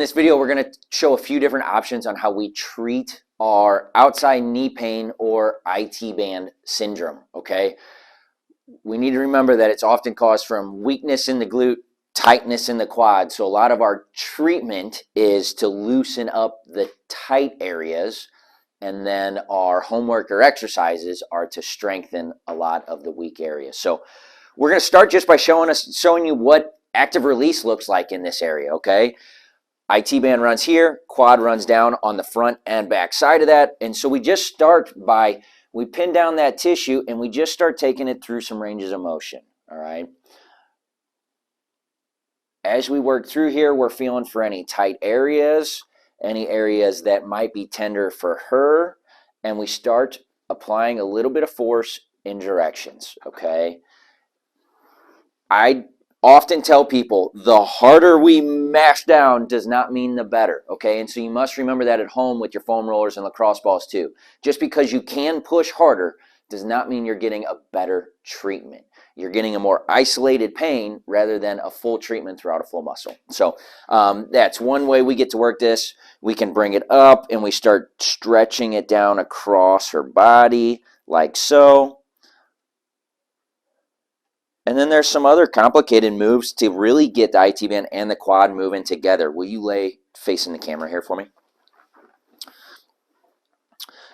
this video, we're going to show a few different options on how we treat our outside knee pain or IT band syndrome, okay? We need to remember that it's often caused from weakness in the glute, tightness in the quad. So a lot of our treatment is to loosen up the tight areas, and then our homework or exercises are to strengthen a lot of the weak areas. So we're going to start just by showing you what active release looks like in this area, okay? IT band runs here, quad runs down on the front and back side of that. And so we just start by, we pin down that tissue and we just start taking it through some ranges of motion, all right? As we work through here, we're feeling for any tight areas, any areas that might be tender for her, and we start applying a little bit of force in directions, okay? I often tell people the harder we mash down does not mean the better, okay? And so you must remember that at home with your foam rollers and lacrosse balls too. Just because you can push harder does not mean you're getting a better treatment. You're getting a more isolated pain rather than a full treatment throughout a full muscle. So that's one way we get to work this. We can bring it up and we start stretching it down across her body like so. And then there's some other complicated moves to really get the IT band and the quad moving together. Will you lay facing the camera here for me?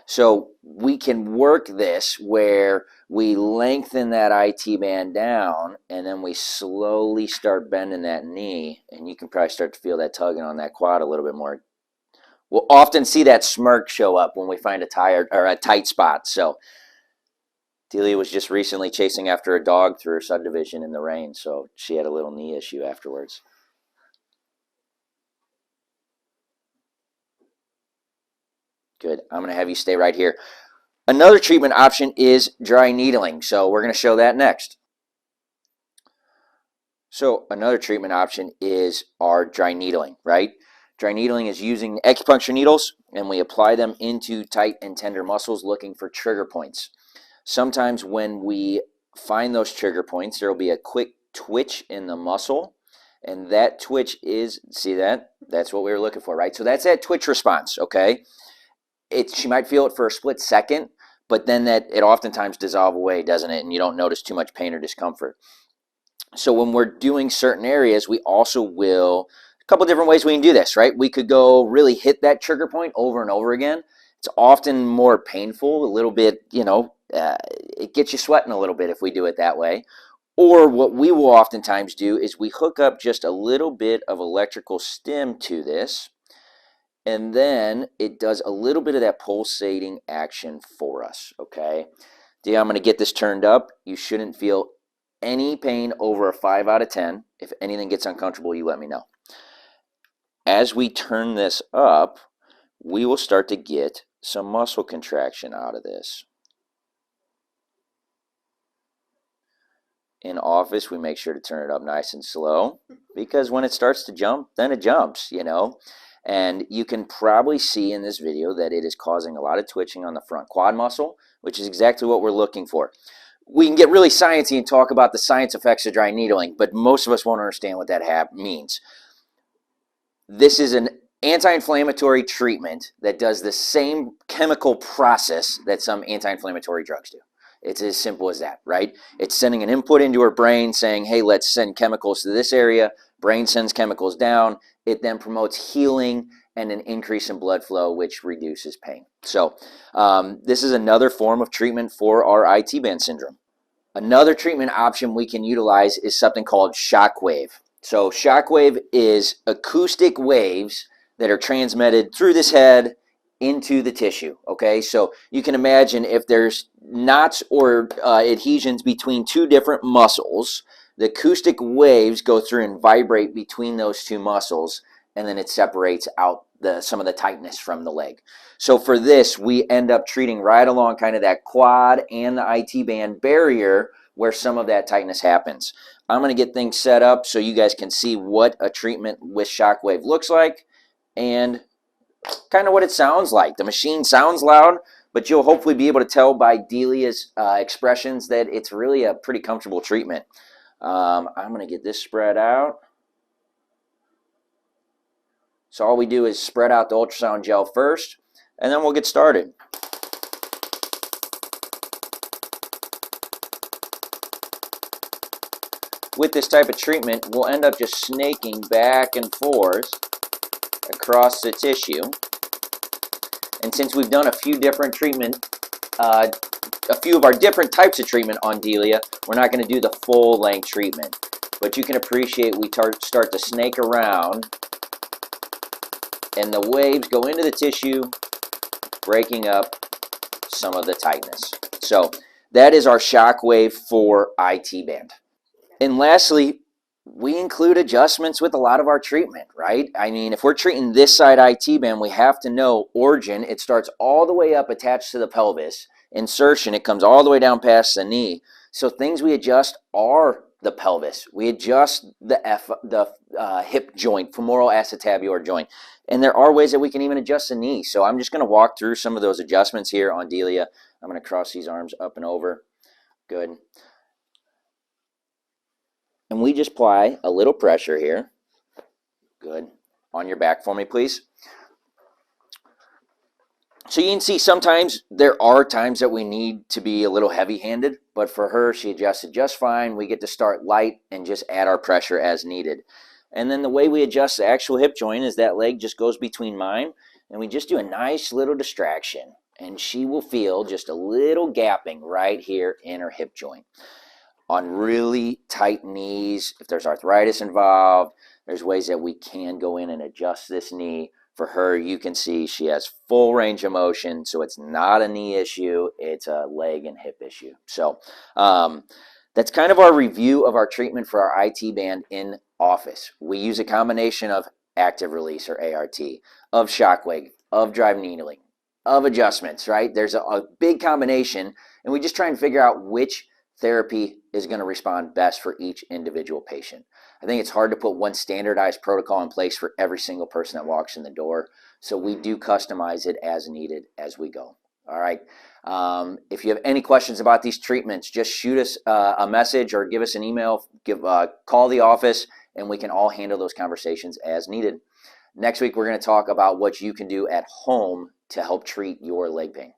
So we can work this where we lengthen that IT band down and then we slowly start bending that knee, and you can probably start to feel that tugging on that quad a little bit more. We'll often see that smirk show up when we find a tired or a tight spot. So Delia was just recently chasing after a dog through her subdivision in the rain, so she had a little knee issue afterwards. Good. I'm going to have you stay right here. Another treatment option is dry needling, so we're going to show that next. So another treatment option is our dry needling, right? Dry needling is using acupuncture needles, and we apply them into tight and tender muscles looking for trigger points. Sometimes when we find those trigger points, there will be a quick twitch in the muscle, and that twitch is, see that? That's what we were looking for, right? So that's that twitch response, okay? She might feel it for a split second, but then it oftentimes dissolves away, doesn't it? And you don't notice too much pain or discomfort. So when we're doing certain areas, we also will, a couple different ways we can do this, right? We could go really hit that trigger point over and over again. It's often more painful, a little bit, it gets you sweating a little bit if we do it that way. Or what we will oftentimes do is we hook up just a little bit of electrical stim to this, and then it does a little bit of that pulsating action for us, okay? I'm going to get this turned up. You shouldn't feel any pain over a 5 out of 10. If anything gets uncomfortable, you let me know. As we turn this up, we will start to get some muscle contraction out of this. In office, we make sure to turn it up nice and slow, because when it starts to jump, then it jumps, And you can probably see in this video that it is causing a lot of twitching on the front quad muscle, which is exactly what we're looking for. We can get really sciencey and talk about the science effects of dry needling, but most of us won't understand what that means. This is an anti-inflammatory treatment that does the same chemical process that some anti-inflammatory drugs do. It's as simple as that, right? It's sending an input into her brain saying, hey, let's send chemicals to this area. Brain sends chemicals down. It then promotes healing and an increase in blood flow, which reduces pain. So this is another form of treatment for our IT band syndrome. Another treatment option we can utilize is something called shockwave. So shockwave is acoustic waves that are transmitted through this head into the tissue, okay? So you can imagine if there's knots or adhesions between two different muscles, the acoustic waves go through and vibrate between those two muscles, and then it separates out some of the tightness from the leg. So for this, we end up treating right along kind of that quad and the IT band barrier where some of that tightness happens. I'm going to get things set up so you guys can see what a treatment with shockwave looks like and kind of what it sounds like. The machine sounds loud, but you'll hopefully be able to tell by Delia's expressions that it's really a pretty comfortable treatment. I'm going to get this spread out. So all we do is spread out the ultrasound gel first, and then we'll get started. With this type of treatment, we'll end up just snaking back and forth across the tissue. And since we've done a few different treatment, a few of our different types of treatment on Delia, we're not going to do the full length treatment. But you can appreciate we start to snake around, and the waves go into the tissue, breaking up some of the tightness. So that is our Shockwave for IT band. And lastly, we include adjustments with a lot of our treatment, right? I mean, if we're treating this side IT band, we have to know origin. It starts all the way up attached to the pelvis. Insertion, it comes all the way down past the knee. So things we adjust are the pelvis. We adjust the hip joint, femoral acetabular joint. And there are ways that we can even adjust the knee. So I'm just going to walk through some of those adjustments here on Delia. I'm going to cross these arms up and over. Good. And we just apply a little pressure here. Good. On your back for me, please. So you can see sometimes there are times that we need to be a little heavy-handed, but for her, she adjusted just fine. We get to start light and just add our pressure as needed. And then the way we adjust the actual hip joint is that leg just goes between mine, and we just do a nice little distraction. And she will feel just a little gapping right here in her hip joint. On really tight knees, if there's arthritis involved, there's ways that we can go in and adjust this knee. For her, you can see she has full range of motion, so it's not a knee issue, it's a leg and hip issue. So that's kind of our review of our treatment for our IT band in office. We use a combination of active release, or ART, of Shockwave, of drive needling, of adjustments, right? There's a big combination, and we just try and figure out which therapy is going to respond best for each individual patient. I think it's hard to put one standardized protocol in place for every single person that walks in the door. So we do customize it as needed as we go. All right. If you have any questions about these treatments, just shoot us a message or give us an email, call the office, and we can all handle those conversations as needed. Next week, we're going to talk about what you can do at home to help treat your leg pain.